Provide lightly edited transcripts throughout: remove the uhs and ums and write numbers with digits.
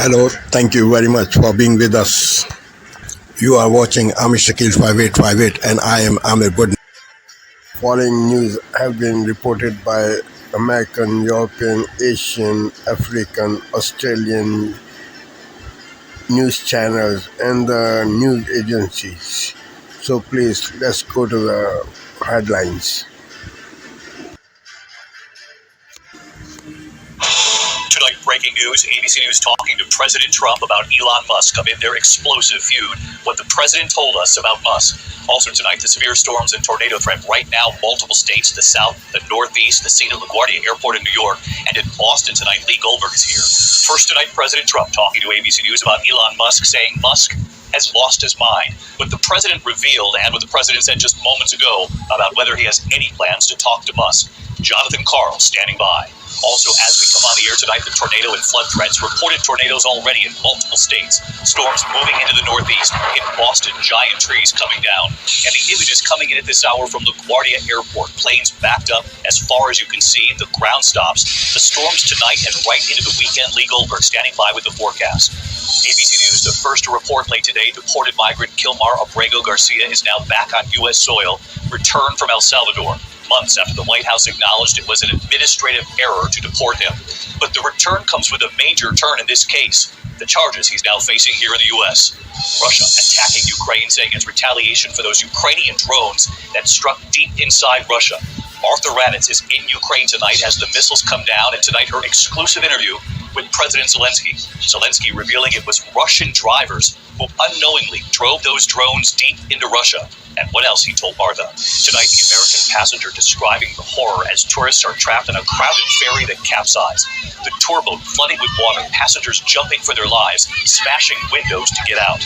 Hello, thank you very much for being with us. You are watching Amir Shakil 5858 and I am Amir Good. Following news have been reported by American, European, Asian, African, Australian news channels and the news agencies. So please, let's go to the headlines. Tonight, breaking news, ABC News talking to President Trump about Elon Musk amid their explosive feud, what the president told us about Musk. Also tonight, the severe storms and tornado threat right now, multiple states, the South, the Northeast, the scene at LaGuardia Airport in New York, and in Boston tonight, Lee Goldberg is here. First tonight, President Trump talking to ABC News about Elon Musk, saying Musk has lost his mind. What the president revealed and what the president said just moments ago about whether he has any plans to talk to Musk. Jonathan Karl standing by. Also, as we come on the air tonight, the tornado and flood threats. Reported tornadoes already in multiple states. Storms moving into the Northeast. In Boston, giant trees coming down. And the images coming in at this hour from LaGuardia Airport. Planes backed up as far as you can see. The ground stops. The storms tonight and right into the weekend. Lee Goldberg standing by with the forecast. ABC News, the first to report late today, deported migrant Kilmar Abrego Garcia is now back on U.S. soil, returned from El Salvador, months after the White House acknowledged it was an administrative error to deport him. But the return comes with a major turn in this case, the charges he's now facing here in the U.S. Russia attacking Ukraine, saying it's retaliation for those Ukrainian drones that struck deep inside Russia. Martha Raddatz is in Ukraine tonight as the missiles come down, and tonight her exclusive interview with President Zelensky. Zelensky revealing it was Russian drivers who unknowingly drove those drones deep into Russia. And what else, he told Martha. Tonight, the American passenger describing the horror as tourists are trapped in a crowded ferry that capsized. The tour boat flooding with water, passengers jumping for their lives, smashing windows to get out.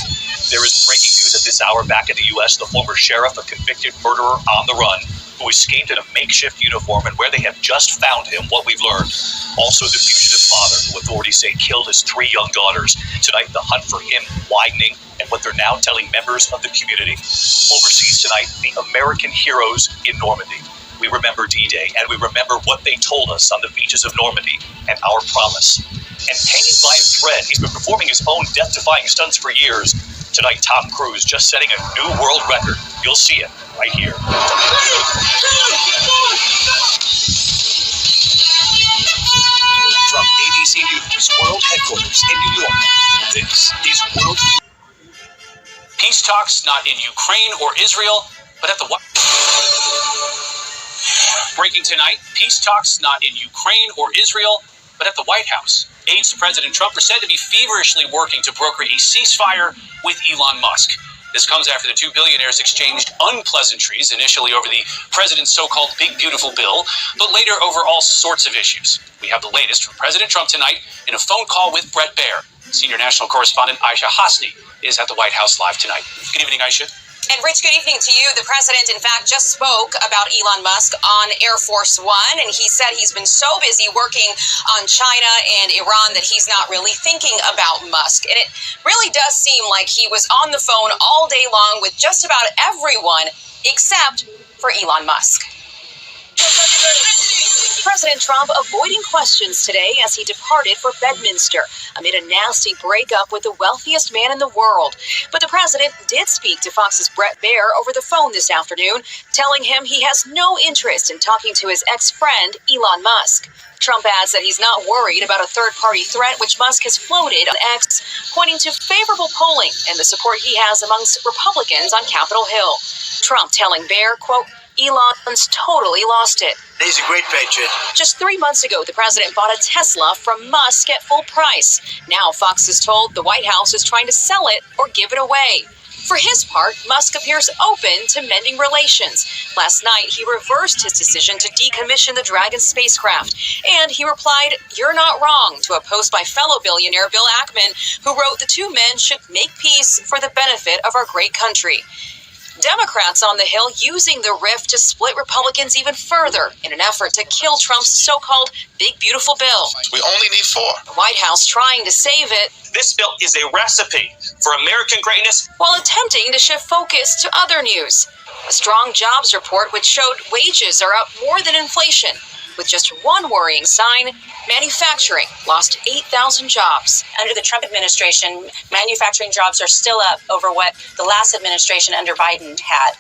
There is breaking news at this hour back in the U.S. The former sheriff, a convicted murderer on the run, who escaped in a makeshift uniform, and where they have just found him, what we've learned. Also, the fugitive father, who authorities say killed his 3 young daughters. Tonight, the hunt for him widening, and what they're now telling members of the community. Overseas tonight, the American heroes in Normandy. We remember D-Day, and we remember what they told us on the beaches of Normandy, and our promise. And hanging by a thread, he's been performing his own death-defying stunts for years. Tonight, Tom Cruise just setting a new world record. You'll see it right here. From ABC News World Headquarters in New York, this is World News. Peace talks not in Ukraine or Israel, but at the White House. Breaking tonight, peace talks not in Ukraine or Israel, but at the White House. Aides to President Trump are said to be feverishly working to broker a ceasefire with Elon Musk. This comes after the two billionaires exchanged unpleasantries, initially over the president's so-called Big Beautiful Bill, but later over all sorts of issues. We have the latest from President Trump tonight in a phone call with Bret Baier. Senior national correspondent Aisha Hasni is at the White House live tonight. Good evening, Aisha. And Rich, good evening to you. The president, in fact, just spoke about Elon Musk on Air Force One, and he said he's been so busy working on China and Iran that he's not really thinking about Musk. And it really does seem like he was on the phone all day long with just about everyone except for Elon Musk. President Trump avoiding questions today as he departed for Bedminster amid a nasty breakup with the wealthiest man in the world. But the president did speak to Fox's Bret Baier over the phone this afternoon, telling him he has no interest in talking to his ex-friend, Elon Musk. Trump adds that he's not worried about a third-party threat which Musk has floated on X, pointing to favorable polling and the support he has amongst Republicans on Capitol Hill. Trump telling Baier, quote, Elon's totally lost it. He's a great patriot. Just 3 months ago, the president bought a Tesla from Musk at full price. Now Fox is told the White House is trying to sell it or give it away. For his part, Musk appears open to mending relations. Last night, he reversed his decision to decommission the Dragon spacecraft, and he replied, "You're not wrong," to a post by fellow billionaire Bill Ackman, who wrote the two men should make peace for the benefit of our great country. Democrats on the Hill using the rift to split Republicans even further in an effort to kill Trump's so-called Big Beautiful Bill. We only need 4. The White House trying to save it. This bill is a recipe for American greatness, while attempting to shift focus to other news. A strong jobs report which showed wages are up more than inflation. With just one worrying sign, manufacturing lost 8,000 jobs. Under the Trump administration, manufacturing jobs are still up over what the last administration under Biden had.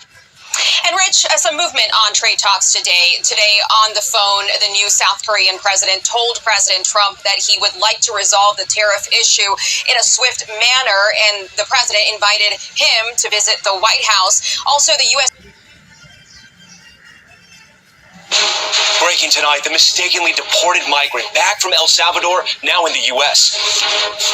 And Rich, some movement on trade talks today. Today on the phone, the new South Korean president told President Trump that he would like to resolve the tariff issue in a swift manner, and the president invited him to visit the White House. Also, the U.S. Breaking tonight, the mistakenly deported migrant back from El Salvador, now in the U.S.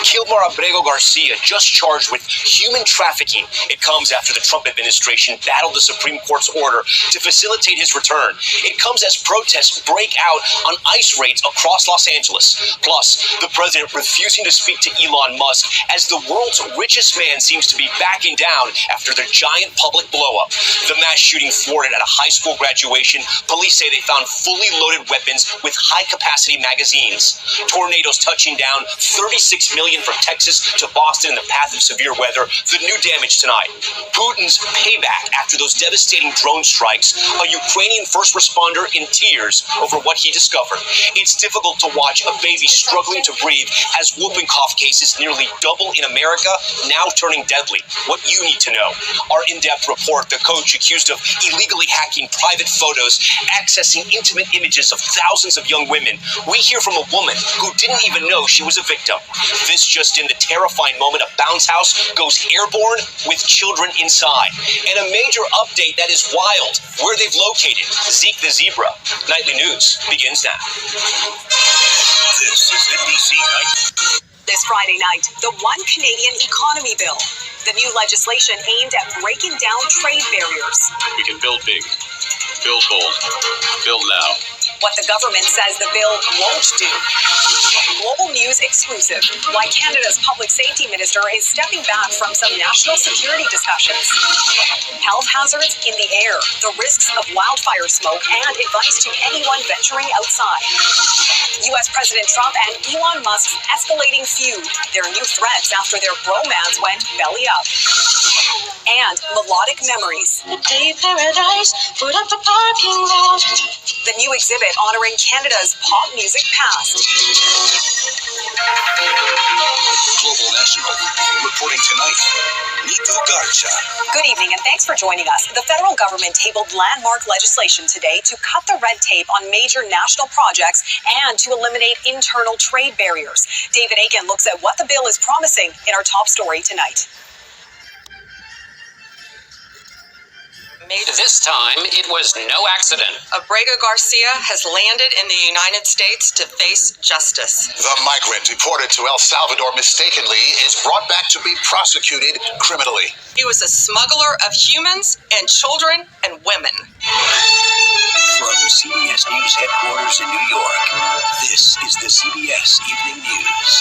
Kilmar Abrego Garcia, just charged with human trafficking. It comes after the Trump administration battled the Supreme Court's order to facilitate his return. It comes as protests break out on ICE raids across Los Angeles. Plus, the president refusing to speak to Elon Musk as the world's richest man seems to be backing down after their giant public blow-up. The mass shooting thwarted at a high school graduation. Police say they found fully loaded weapons with high-capacity magazines. Tornadoes touching down, 36 million from Texas to Boston in the path of severe weather. The new damage tonight. Putin's payback after those devastating drone strikes. A Ukrainian first responder in tears over what he discovered. It's difficult to watch a baby struggling to breathe as whooping cough cases nearly double in America, now turning deadly. What you need to know. Our in-depth report, the coach accused of illegally hacking private photos, accessing intimate images of thousands of young women. We hear from a woman who didn't even know she was a victim. This just in, the terrifying moment a bounce house goes airborne with children inside. And a major update that is wild, where they've located Zeke the zebra. Nightly News begins now. This is NBC Night. This Friday night, the One Canadian Economy Bill. The new legislation aimed at breaking down trade barriers. We can build big, build bold, build now. What the government says the bill won't do. Global News exclusive. Why Canada's public safety minister is stepping back from some national security discussions. Health hazards in the air, the risks of wildfire smoke, and advice to anyone venturing outside. U.S. President Trump and Elon Musk's escalating feud. Their new threats after their bromance went belly up. And melodic memories. The day paradise, put up the parking lot. The new exhibit honoring Canada's pop music past. Global National reporting tonight. Nitu Garcha. Good evening and thanks for joining us. The federal government tabled landmark legislation today to cut the red tape on major national projects and to eliminate internal trade barriers. David Aiken looks at what the bill is promising in our top story tonight. This time, it was no accident. Abrego Garcia has landed in the United States to face justice. The migrant deported to El Salvador mistakenly is brought back to be prosecuted criminally. He was a smuggler of humans and children and women. From CBS News headquarters in New York, this is the CBS Evening News.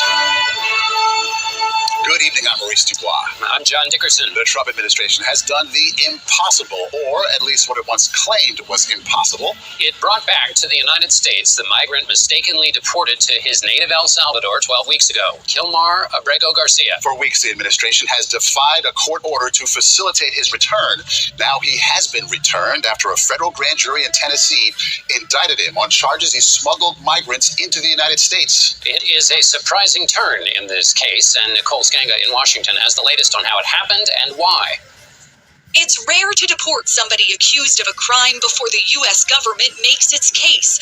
Good evening, I'm Maurice Dubois. I'm John Dickerson. The Trump administration has done the impossible, or at least what it once claimed was impossible. It brought back to the United States the migrant mistakenly deported to his native El Salvador 12 weeks ago, Kilmar Abrego Garcia. For weeks, the administration has defied a court order to facilitate his return. Now he has been returned after a federal grand jury in Tennessee indicted him on charges he smuggled migrants into the United States. It is a surprising turn in this case, and Nicole Skanga in Washington has the latest on how it happened and why. It's rare to deport somebody accused of a crime before the U.S. government makes its case.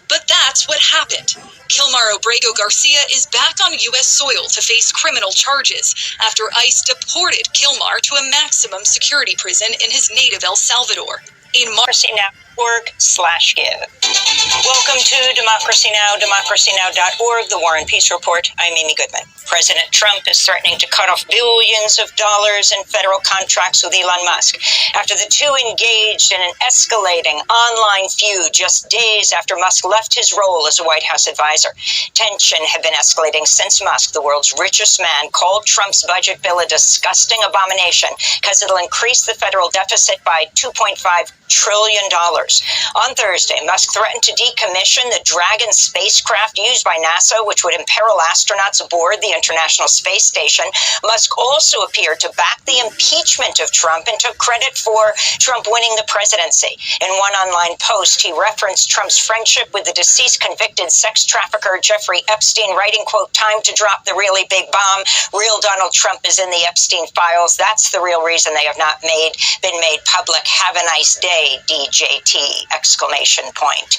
But that's what happened. Kilmar Abrego Garcia is back on U.S. soil to face criminal charges after ICE deported Kilmar to a maximum security prison in his native El Salvador. In DemocracyNow.org/give. Welcome to Democracy Now!, democracynow.org, the War and Peace Report. I'm Amy Goodman. President Trump is threatening to cut off billions of dollars in federal contracts with Elon Musk after the two engaged in an escalating online feud just days after Musk left his role as a White House advisor. Tension had been escalating since Musk, the world's richest man, called Trump's budget bill a disgusting abomination because it'll increase the federal deficit by $2.5 trillion. On Thursday, Musk threatened to decommission the Dragon spacecraft used by NASA, which would imperil astronauts aboard the International Space Station. Musk also appeared to back the impeachment of Trump and took credit for Trump winning the presidency. In one online post, he referenced Trump's friendship with the deceased convicted sex trafficker Jeffrey Epstein, writing, quote, "Time to drop the really big bomb. Real Donald Trump is in the Epstein files. That's the real reason they have not been made public. Have a nice day, DJT, exclamation point."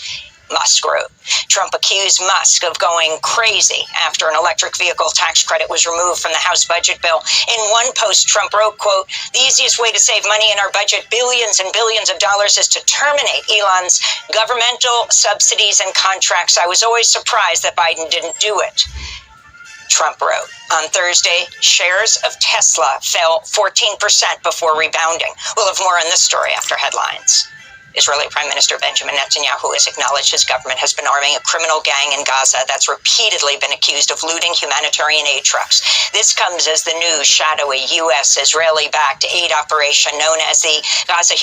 Musk wrote. Trump accused Musk of going crazy after an electric vehicle tax credit was removed from the House budget bill. In one post, Trump wrote, quote, "The easiest way to save money in our budget, billions and billions of dollars, is to terminate Elon's governmental subsidies and contracts. I was always surprised that Biden didn't do it." Trump wrote. On Thursday, shares of Tesla fell 14% before rebounding. We'll have more on this story after headlines. Israeli Prime Minister Benjamin Netanyahu has acknowledged his government has been arming a criminal gang in Gaza that's repeatedly been accused of looting humanitarian aid trucks. This comes as the new shadowy U.S.-Israeli-backed aid operation known as the Gaza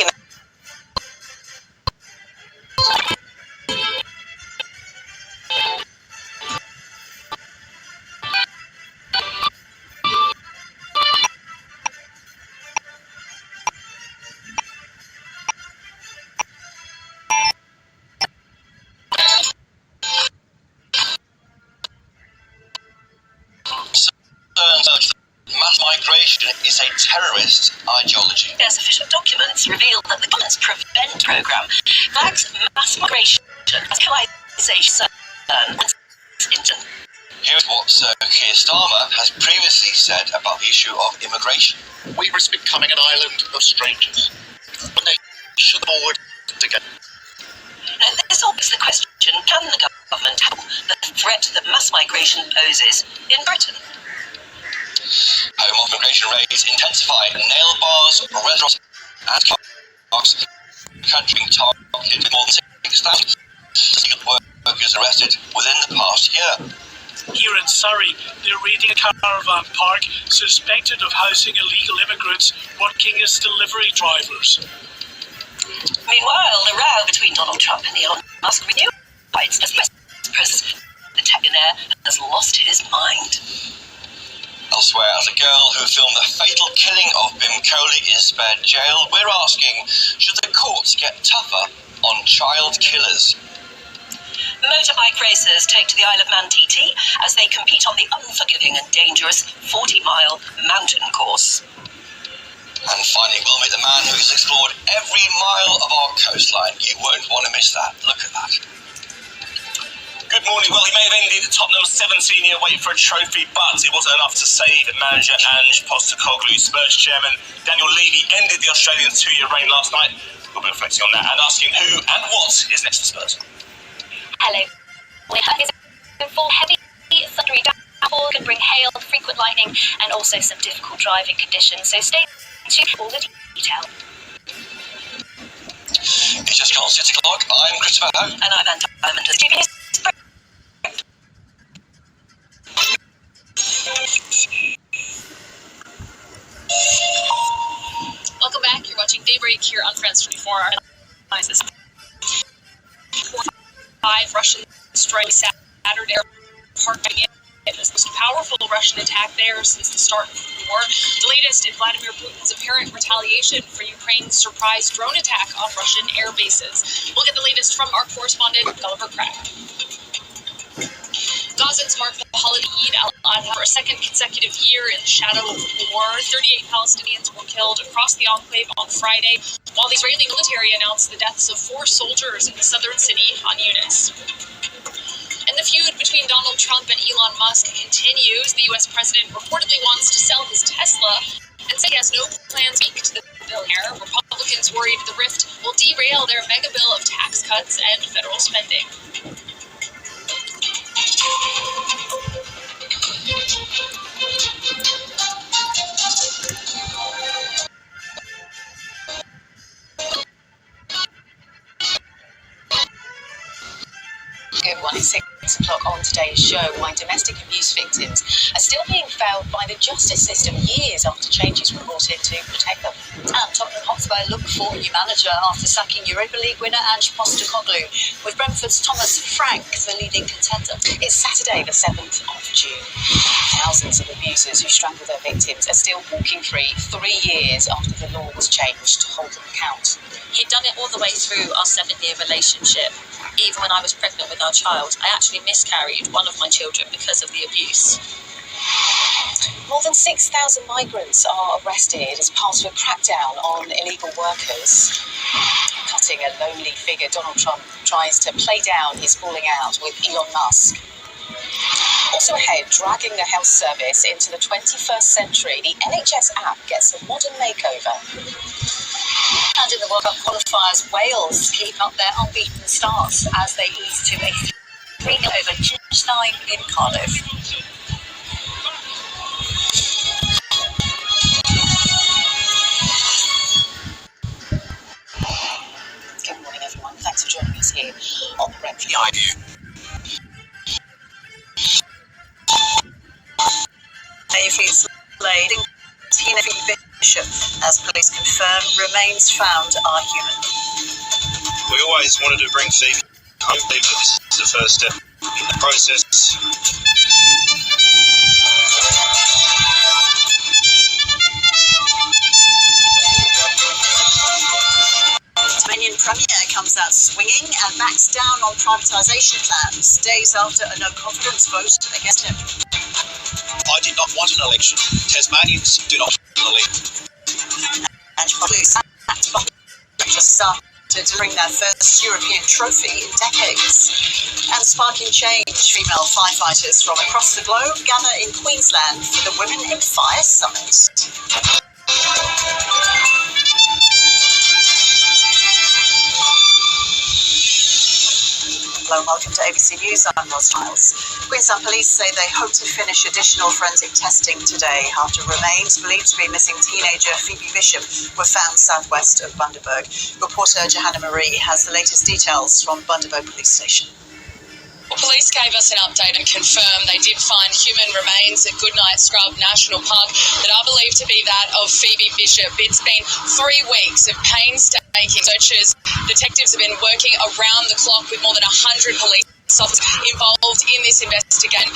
Mass migration is a terrorist ideology. Yes, official documents reveal that the government's Prevent program flags mass migration as colonization. Here's what Sir Keir Starmer has previously said about the issue of immigration. We risk becoming an island of strangers. But they should forward together. Now, this begs the question, can the government handle the threat that mass migration poses in Britain? Home immigration raids intensified. Nail bars, restaurants, and car parks. Country targeted more than 6,000 skilled workers arrested within the past year. Here in Surrey, they're raiding a caravan park suspected of housing illegal immigrants working as delivery drivers. Meanwhile, the row between Donald Trump and Elon Musk renewed as the US President, the billionaire, has lost his mind. Elsewhere, as a girl who filmed the fatal killing of Bim Coley is spared jail, we're asking, should the courts get tougher on child killers? Motorbike racers take to the Isle of Man TT as they compete on the unforgiving and dangerous 40-mile mountain course. And finally, we'll meet the man who's explored every mile of our coastline. You won't want to miss that. Look at that. Good morning. Well, he may have ended the Tottenham 17-year wait for a trophy, but it wasn't enough to save manager Ange Postecoglou. Spurs chairman Daniel Levy ended the Australians' 2-year reign last night. We'll be reflecting on that and asking who and what is next for Spurs. Hello. Winter is in full heavy, thundery downpour can bring hail, frequent lightning, and also some difficult driving conditions. So stay tuned for all the detail. It's just gone 6 o'clock. I'm Christopher Ho. And I'm Anne Diamond with the GPS. Welcome back. You're watching Daybreak here on France 24. Our headlines this 5 Russian strike Saturday parking it. It was the most powerful Russian attack there since the start of the war. The latest in Vladimir Putin's apparent retaliation for Ukraine's surprise drone attack on Russian air bases. We'll get the latest from our correspondent, Gulliver Craig. Gazans mark the holiday Eid al-Adha for a second consecutive year in the shadow of war. 38 Palestinians were killed across the enclave on Friday, while the Israeli military announced the deaths of 4 soldiers in the southern city Khan Yunis. And the feud between Donald Trump and Elon Musk continues. The U.S. president reportedly wants to sell his Tesla and said he has no plans to speak to the billionaire. Republicans worried the rift will derail their mega bill of tax cuts and federal spending. Good 1-6. o'clock on today's show why domestic abuse victims are still being failed by the justice system years after changes were brought in to protect them. And Tottenham Hotspur look for new manager after sacking Europa League winner Ange Postecoglou, with Brentford's Thomas Frank the leading contender. It's Saturday the 7th of June. Thousands of abusers who strangle their victims are still walking free 3 years after the law was changed to hold them account. He'd done it all the way through our 7-year relationship. Even when I was pregnant with our child, I actually miscarried one of my children because of the abuse. More than 6,000 migrants are arrested as part of a crackdown on illegal workers. Cutting a lonely figure, Donald Trump tries to play down his falling out with Elon Musk. Also ahead, dragging the health service into the 21st century, the NHS app gets a modern makeover. And in the World Cup qualifiers, Wales keep up their unbeaten start as they ease to a 3-0 over Liechtenstein in Cardiff. Good morning, everyone. Thanks for joining us here on the Red Behind you. It's laid in Tina Bishop, as police confirm remains found are human. We always wanted to bring Phoebe home, but this is the first step in the process. Tasmanian Premier comes out swinging and backs down on privatisation plans, days after a no-confidence vote against him. I did not want an election. Tasmanians do not want an election. And police just started to bring their first European trophy in decades. And sparking change, female firefighters from across the globe gather in Queensland for the Women in Fire Summit. Hello and welcome to ABC News. I'm Ros Giles. Queensland police say they hope to finish additional forensic testing today after remains believed to be missing teenager Phoebe Bishop were found southwest of Bundaberg. Reporter Johanna Marie has the latest details from Bundaberg Police Station. Police gave us an update and confirmed they did find human remains at Goodnight Scrub National Park that are believed to be that of Phoebe Bishop. It's been 3 weeks of painstaking searches. Detectives have been working around the clock with more than 100 police officers involved in this investigation.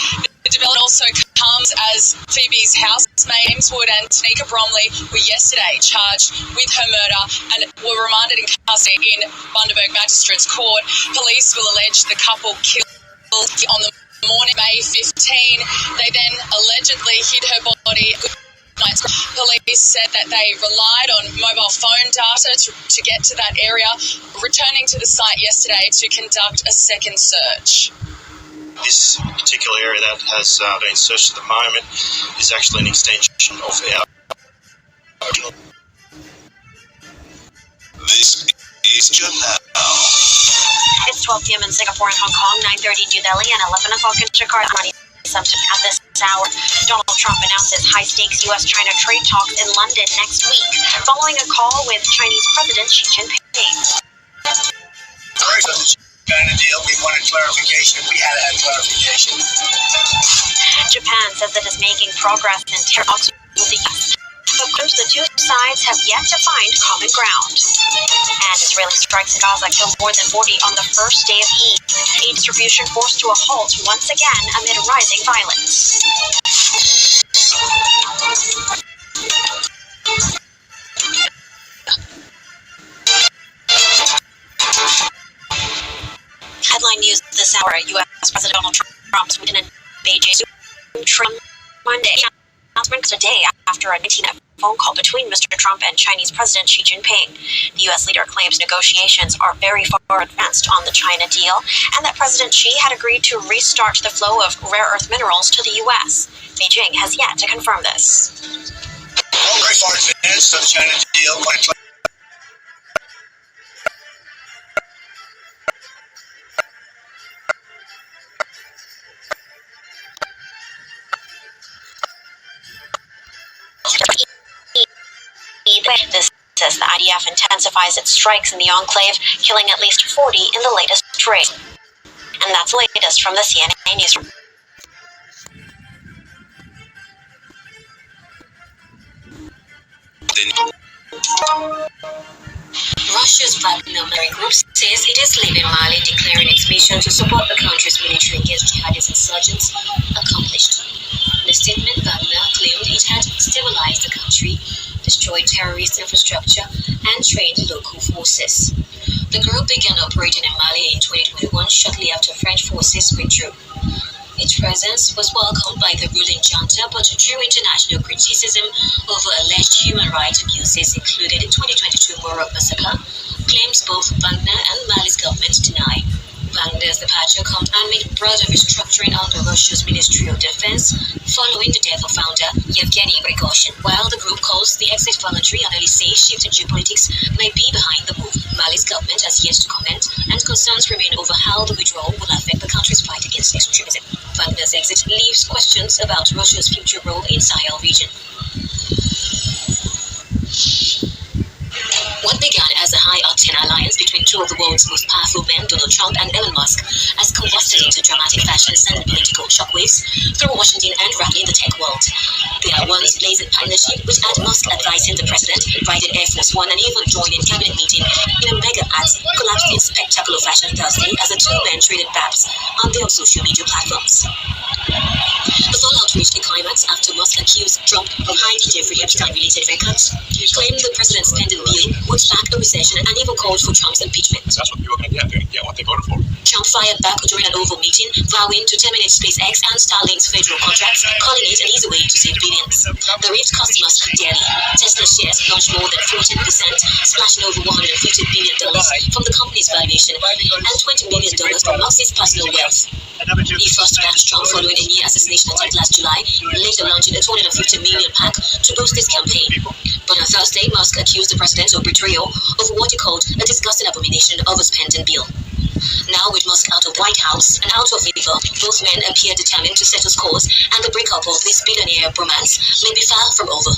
The development also comes as Phoebe's housemates Wood and Tanika Bromley were yesterday charged with her murder and were remanded in custody in Bundaberg Magistrates Court. Police will allege the couple killed on the morning of May 15. They then allegedly hid her body. Police said that they relied on mobile phone data to get to that area, returning to the site yesterday to conduct a second search. This particular area that has been searched at the moment is actually an extension of our original. This is Janelle. It's 12 p.m. in Singapore and Hong Kong, 9:30 New Delhi, and 11 o'clock in Jakarta. At this hour, Donald Trump announces high-stakes U.S.-China trade talks in London next week, following a call with Chinese President Xi Jinping. First on the China deal, we wanted clarification. We had to have clarification. Japan says it is making progress in talks with the U.S. But first, the two sides have yet to find common ground. And Israeli strikes in Gaza killed more than 40 on the first day of Eid. Aid distribution forced to a halt once again amid rising violence. Headline news this hour: U.S. President Donald Trump's win in Beijing. Trump Monday. Announcement today after a 19-minute phone call between Mr. Trump and Chinese President Xi Jinping. The U.S. leader claims negotiations are very far advanced on the China deal and that President Xi had agreed to restart the flow of rare earth minerals to the U.S. Beijing has yet to confirm this. Well, very far advanced on the China deal. This says the IDF intensifies its strikes in the enclave, killing at least 40 in the latest raid. And that's the latest from the CNN newsroom. Russia's Wagner military group says it is leaving Mali, declaring its mission to support the country's military against jihadist insurgents accomplished. In a statement, Wagner claimed it had stabilized the country, destroyed terrorist infrastructure, and trained local forces. The group began operating in Mali in 2021, shortly after French forces withdrew. Its presence was welcomed by the ruling junta, but drew international criticism over alleged human rights abuses, including the 2022 Moro massacre, claims both Wagner and Mali's government deny. Wagner's departure comes amid broader restructuring under Russia's Ministry of Defense following the death of founder Yevgeny Prigozhin. While the group calls the exit voluntary, analysts say shift in geopolitics may be behind the move. Mali's government has yet to comment, and concerns remain over how the withdrawal will affect the country's fight against extremism. Wagner's exit leaves questions about Russia's future role in Sahel region. What began as a high-octane alliance between two of the world's most powerful men, Donald Trump and Elon Musk, has combusted into dramatic fashion, sending political shockwaves through Washington and rattling the tech world. Their once blazing partnership, which had Musk advising the president, riding Air Force One, and even joining cabinet meeting in a mega act, collapsed in spectacular fashion Thursday as the two men traded babs on their social media platforms. The fallout reached a climax after Musk accused Trump of hiding Jeffrey Epstein-related records, claimed the president's pending bill would spark a recession, and even called for Trump's impeachment. That's what people are going to get what they voted for. Trump fired back during an Oval meeting, vowing to terminate SpaceX and Starlink's federal contracts, calling it an easy way to save billions. The rift cost Musk dearly. Tesla shares plunged more than 14%, splashing over $150 billion from the company's valuation and $20 billion from Musk's personal wealth. He first backed Trump following a near assassination attempt last July, later launching a $250 million pack to boost his campaign. But on Thursday, Musk accused the president of betrayal of what he called a disgusting abomination of a spending bill. Now, with Musk out of White House and out of favor, both men appear determined to settle scores, and the breakup of this billionaire bromance may be far from over.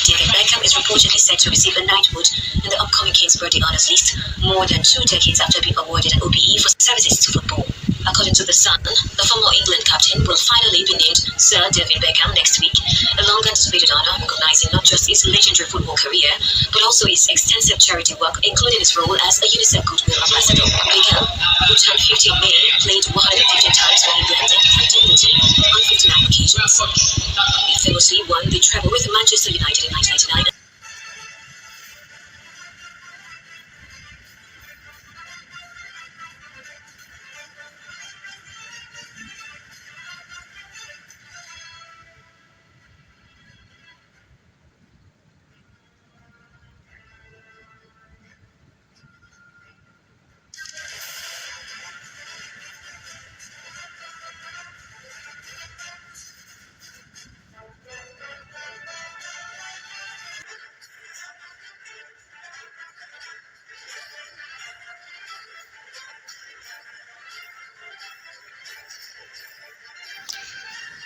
David Beckham is reportedly set to receive a knighthood in the upcoming King's Birthday Honours list, more than 2 decades after being awarded an OBE for services to football. According to The Sun, the former England captain will finally be named Sir David Beckham next week, a long-anticipated honour recognizing not just his legendary football career, but also his extensive charity work, including his role as a UNICEF Goodwill Ambassador. Beckham, who turned 50 in May, played 150 times for England and captained the team on 59 occasions. He famously won the treble with Manchester United in 1999.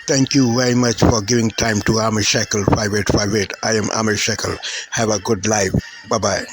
Thank you very much for giving time to Amir Shackle 5858. I am Amir Shackle. Have a good life. Bye-bye.